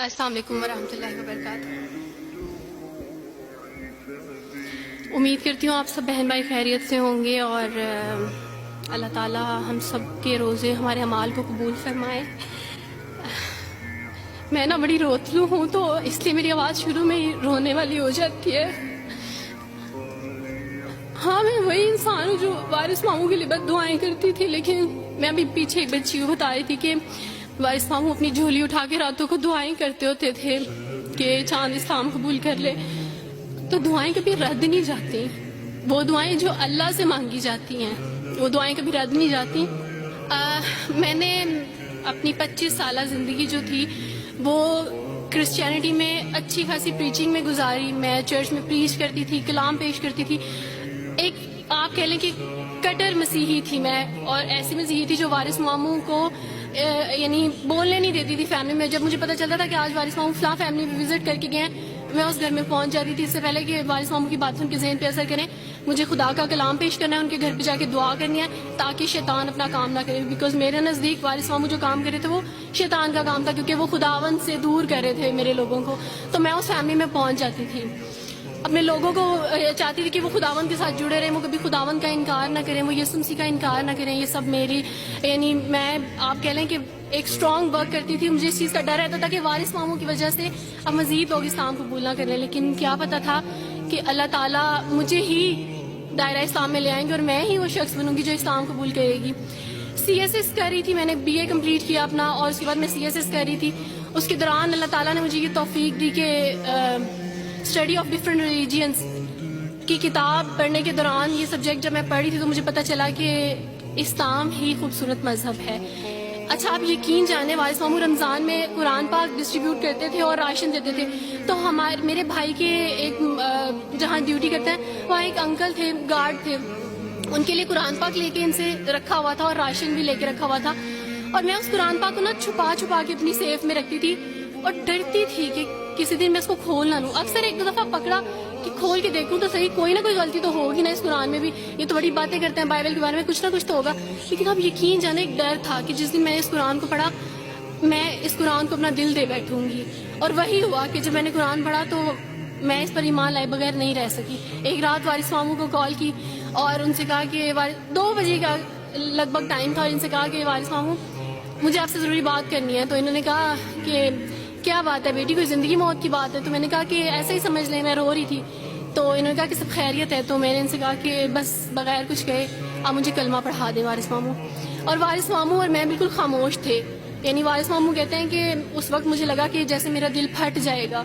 السلام علیکم ورحمۃ اللہ وبرکاتہ۔ امید کرتی ہوں آپ سب بہن بھائی خیریت سے ہوں گے اور اللہ تعالیٰ ہم سب کے روزے ہمارے اعمال کو قبول فرمائے۔ میں نا بڑی روتلو ہوں تو اس لیے میری آواز شروع میں ہی رونے والی ہو جاتی ہے۔ ہاں، میں وہی انسان ہوں جو وارث ماموں کے لیے بد دعائیں کرتی تھی، لیکن میں ابھی پیچھے ایک بچی کو بتا رہی تھی کہ وارث ماموں اپنی جھولی اٹھا کے راتوں کو دعائیں کرتے ہوتے تھے کہ چاند اسلام قبول کر لے۔ تو دعائیں کبھی رد نہیں جاتی، وہ دعائیں جو اللہ سے مانگی جاتی ہیں وہ دعائیں کبھی رد نہیں جاتی۔ میں نے اپنی 25 سالہ زندگی جو تھی وہ کرسچینٹی میں اچھی خاصی پریچنگ میں گزاری۔ میں چرچ میں پریچ کرتی تھی، کلام پیش کرتی تھی۔ ایک آپ کہہ لیں کہ کٹر مسیحی تھی میں، اور ایسی مسیحی تھی جو وارث ماموں کو یعنی بولنے نہیں دیتی تھی فیملی میں۔ جب مجھے پتہ چلتا تھا کہ آج وارث ماموں فلاں فیملی میں وزٹ کر کے گئے ہیں، میں اس گھر میں پہنچ جاتی تھی۔ اس سے پہلے کہ وارث ماموں کی باتیں ان کے ذہن پہ اثر کریں، مجھے خدا کا کلام پیش کرنا ہے، ان کے گھر پہ جا کے دعا کرنی ہے تاکہ شیطان اپنا کام نہ کرے، بیکاز میرے نزدیک وارث ماموں جو کام کرے تھے وہ شیطان کا کام تھا، کیونکہ وہ خداوند سے دور کر رہے تھے میرے لوگوں کو۔ تو میں اس فیملی میں پہنچ جاتی تھی، اپنے لوگوں کو چاہتی تھی کہ وہ خداوند کے ساتھ جڑے رہیں، وہ کبھی خداوند کا انکار نہ کریں، وہ یسوع مسیح کا انکار نہ کریں۔ یہ سب میری یعنی میں آپ کہہ لیں کہ ایک اسٹرانگ ورک کرتی تھی۔ مجھے اس چیز کا ڈر رہتا تھا کہ وارث ماموں کی وجہ سے اب مزید لوگ اسلام قبول نہ کریں، لیکن کیا پتہ تھا کہ اللہ تعالیٰ مجھے ہی دائرہ اسلام میں لے آئیں گے اور میں ہی وہ شخص بنوں گی جو اسلام قبول کرے گی۔ CSS کر رہی تھی، میں نے BA کمپلیٹ کیا اپنا، اور اس کے بعد میں CSS کر رہی تھی۔ اس کے دوران اللہ تعالیٰ نے مجھے یہ توفیق دی کہ اسٹڈی آف ڈفرینٹ ریلیجینس کی کتاب پڑھنے کے دوران یہ سبجیکٹ جب میں پڑھ رہی تھی تو مجھے پتہ چلا کہ اسلام ہی خوبصورت مذہب ہے۔ اچھا، آپ یقین جانیں وارث ماموں رمضان میں قرآن پاک ڈسٹریبیوٹ کرتے تھے اور راشن دیتے تھے۔ تو میرے بھائی کے ایک جہاں ڈیوٹی کرتے ہیں وہاں ایک انکل تھے، گارڈ تھے، ان کے لیے قرآن پاک لے کے ان سے رکھا ہوا تھا اور راشن بھی لے کے رکھا ہوا تھا، اور میں اس قرآن پاک کو نا چھپا چھپا کے اپنی سیف میں رکھتی تھی اور ڈرتی تھی کہ کسی دن میں اس کو کھول نہ لوں۔ اکثر ایک دو دفعہ پکڑا کہ کھول کے دیکھوں تو صحیح، کوئی نہ کوئی غلطی تو ہوگی نا اس قرآن میں بھی، یہ تو بڑی باتیں کرتے ہیں بائبل کے بارے میں، کچھ نہ کچھ تو ہوگا۔ لیکن اب یقین جانے ایک ڈر تھا کہ جس دن میں اس قرآن کو پڑھا میں اس قرآن کو اپنا دل دے بیٹھوں گی، اور وہی ہوا کہ جب میں نے قرآن پڑھا تو میں اس پر ایمان لائے بغیر نہیں رہ سکی۔ ایک رات وارث ماموں کو کال کی اور ان سے کہا کہ 2 بجے کا لگ بھگ ٹائم تھا، اور ان سے کہا کہ وارث ماموں مجھے آپ سے ضروری بات کرنی ہے۔ تو انہوں نے کہا کہ کیا بات ہے بیٹی، کوئی زندگی موت کی بات ہے؟ تو میں نے کہا کہ ایسے ہی سمجھ لیں، میں رو رہی تھی۔ تو انہوں نے کہا کہ سب خیریت ہے؟ تو میں نے ان سے کہا کہ بس بغیر کچھ کہے آپ مجھے کلمہ پڑھا دیں وارث ماموں۔ اور وارث ماموں اور میں بالکل خاموش تھے، یعنی وارث ماموں کہتے ہیں کہ اس وقت مجھے لگا کہ جیسے میرا دل پھٹ جائے گا۔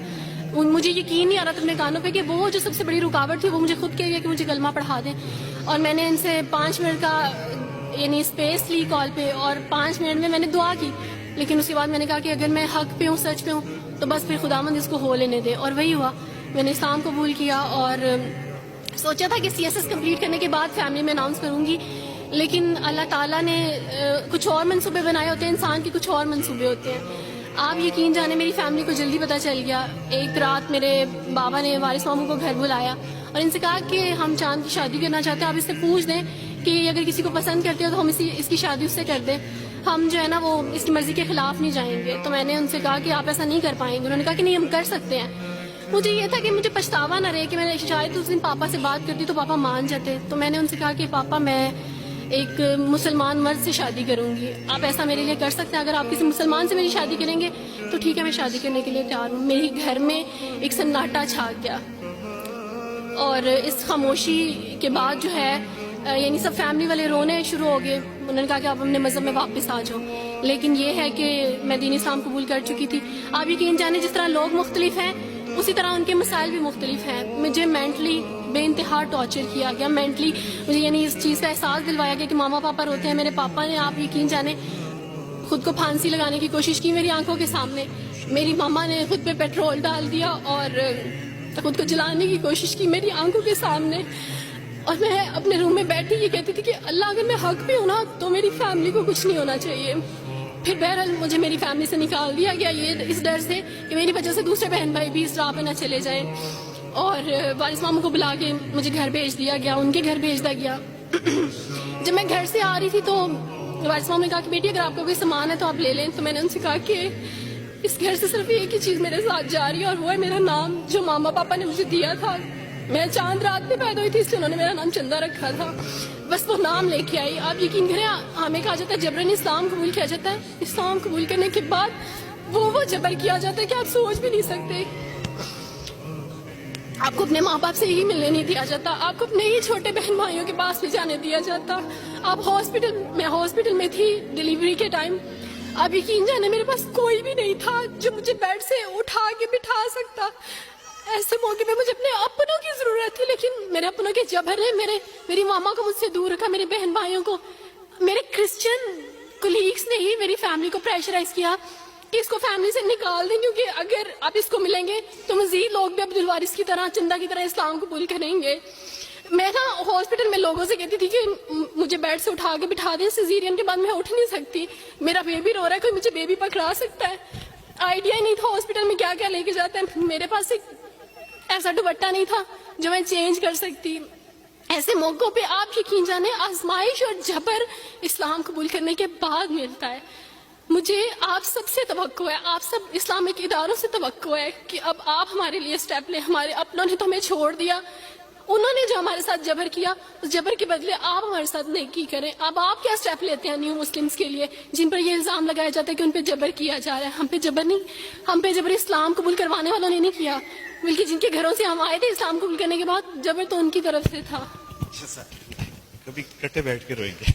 مجھے یقین نہیں آ رہا تھا اپنے کانوں پہ کہ وہ جو سب سے بڑی رکاوٹ تھی وہ مجھے خود کہہ گیا کہ مجھے کلمہ پڑھا دیں۔ اور میں نے ان سے 5 منٹ کا یعنی اسپیس لی کال پہ، اور 5 منٹ میں نے دعا کی، لیکن اس کے بعد میں نے کہا کہ اگر میں حق پہ ہوں، سچ پہ ہوں، تو بس پھر خداوند اس کو ہو لینے دے۔ اور وہی ہوا، میں نے اسلام قبول کیا، اور سوچا تھا کہ CSS کمپلیٹ کرنے کے بعد فیملی میں اناؤنس کروں گی، لیکن اللہ تعالیٰ نے کچھ اور منصوبے بنائے ہوتے ہیں، انسان کے کچھ اور منصوبے ہوتے ہیں۔ آپ یقین جانے میری فیملی کو جلدی پتہ چل گیا۔ ایک رات میرے بابا نے وارث ماموں کو گھر بلایا اور ان سے کہا کہ ہم چاند کی شادی کرنا چاہتے ہیں، آپ اس سے پوچھ دیں کہ اگر کسی کو پسند کرتے ہو تو ہم اس کی شادی اس سے کر دیں، ہم جو ہے نا وہ اس کی مرضی کے خلاف نہیں جائیں گے۔ تو میں نے ان سے کہا کہ آپ ایسا نہیں کر پائیں گے۔ انہوں نے کہا کہ نہیں، ہم کر سکتے ہیں۔ مجھے یہ تھا کہ مجھے پچھتاوا نہ رہے کہ میں نے شاید اس دن پاپا سے بات کرتی تو پاپا مان جاتے۔ تو میں نے ان سے کہا کہ پاپا میں ایک مسلمان مرد سے شادی کروں گی، آپ ایسا میرے لیے کر سکتے ہیں؟ اگر آپ کسی مسلمان سے میری شادی کریں گے تو ٹھیک ہے، میں شادی کرنے کے لیے تیار ہوں۔ میری گھر میں ایک سناٹا چھا گیا، اور اس خاموشی کے بعد جو ہے یعنی سب فیملی والے رونے شروع ہو گئے۔ انہوں نے کہا کہ آپ اپنے مذہب میں واپس آ جاؤ، لیکن یہ ہے کہ میں دین اسلام قبول کر چکی تھی۔ آپ یقین جانیں جس طرح لوگ مختلف ہیں اسی طرح ان کے مسائل بھی مختلف ہیں۔ مجھے مینٹلی بے انتہا ٹارچر کیا گیا، مینٹلی مجھے یعنی اس چیز کا احساس دلوایا گیا کہ ماما پاپا روتے ہیں۔ میرے پاپا نے آپ یقین جانیں خود کو پھانسی لگانے کی کوشش کی میری آنکھوں کے سامنے، میری ماما نے خود پہ پیٹرول ڈال دیا اور خود کو جلانے کی کوشش کی میری آنکھوں کے سامنے، اور میں اپنے روم میں بیٹھی یہ کہتی تھی کہ اللہ اگر میں حق پہ ہوں نا تو میری فیملی کو کچھ نہیں ہونا چاہیے۔ پھر بہرحال مجھے میری فیملی سے نکال دیا گیا، یہ اس ڈر سے کہ میری وجہ سے دوسرے بہن بھائی بھی اس راہ پہ نہ چلے جائیں، اور وارث ماموں کو بلا کے مجھے گھر بھیج دیا گیا، ان کے گھر بھیج دیا گیا۔ جب میں گھر سے آ رہی تھی تو وارث ماموں نے کہا کہ بیٹی اگر آپ کا کوئی سامان ہے تو آپ لے لیں۔ تو میں نے ان سے کہا کہ اس گھر سے صرف ایک ہی چیز میرے ساتھ جا رہی ہے اور وہ ہے میرا نام جو ماما پاپا نے مجھے دیا تھا. میں چاند رات میں پیدا ہوئی تھی اس لیے انہوں نے میرا نام چندہ رکھا تھا. بس وہ نام لے کے آئی. آپ یقین کریں ہمیں کہا جاتا ہے جبرن اسلام قبول کیا جاتا ہے. اسلام قبول کرنے کے بعد وہ جبر کیا جاتا ہے کہ آپ سوچ بھی نہیں سکتے. آپ کو اپنے ماں باپ سے ہی ملنے نہیں دیا جاتا. آپ کو اپنے ہی چھوٹے بہن بھائیوں کے پاس بھی جانے دیا جاتا. آپ میں ہاسپٹل میں تھی ڈلیوری کے ٹائم. آپ یقین جانے میرے پاس کوئی بھی نہیں تھا جو مجھے بیڈ سے اٹھا کے بٹھا سکتا. ایسے موقع پہ مجھے اپنے اپنوں کی ضرورت تھی لیکن میرے اپنوں کے جبر نے میری ماما کو مجھ سے دور رکھا. میرے بہن بھائیوں کو, میرے کرسچن کولیگس نے ہی میری فیملی کو پریشرائز کیا کہ اس کو فیملی سے نکال دیں کیونکہ اگر آپ اس کو ملیں گے تو مزید لوگ بھی عبدالوارث کی طرح چندہ کی طرح اسلام قبول کریں گے. میں نا ہاسپٹل میں لوگوں سے کہتی تھی کہ مجھے بیڈ سے اٹھا کے بٹھا دیں, سیزیرین کے بعد میں اٹھ نہیں سکتی, میرا بیبی رو رہا ہے, کوئی مجھے بیبی پکڑا سکتا ہے. آئیڈیا ہی نہیں تھا ہاسپٹل میں کیا کیا لے کے جاتے ہیں. میرے پاس ایک ایسا دوپٹہ نہیں تھا جو میں چینج کر سکتی. ایسے موقعوں پہ آپ یقین جانے آزمائش اور جبر اسلام قبول کرنے کے بعد ملتا ہے. مجھے آپ سب سے توقع ہے, آپ سب اسلامک اداروں سے توقع ہے کہ اب آپ ہمارے لیے اسٹیپ لیں. ہمارے اپنوں نے تو ہمیں چھوڑ دیا, انہوں نے جو ہمارے ساتھ جبر کیا اس جبر کے بدلے آپ ہمارے ساتھ نیکی کریں. اب آپ کیا اسٹیپ لیتے ہیں نیو مسلمس کے لیے جن پر یہ الزام لگایا جاتا ہے کہ ان پہ جبر کیا جا رہا ہے. ہم پہ جبر نہیں, ہم پہ جبر اسلام قبول کروانے والوں نے نہیں کیا بلکہ جن کے گھروں سے ہم آئے تھے اسلام قبول کرنے کے بعد جبر تو ان کی طرف سے تھا. اچھا سر, کبھی کٹے بیٹھ کے روئیں گے.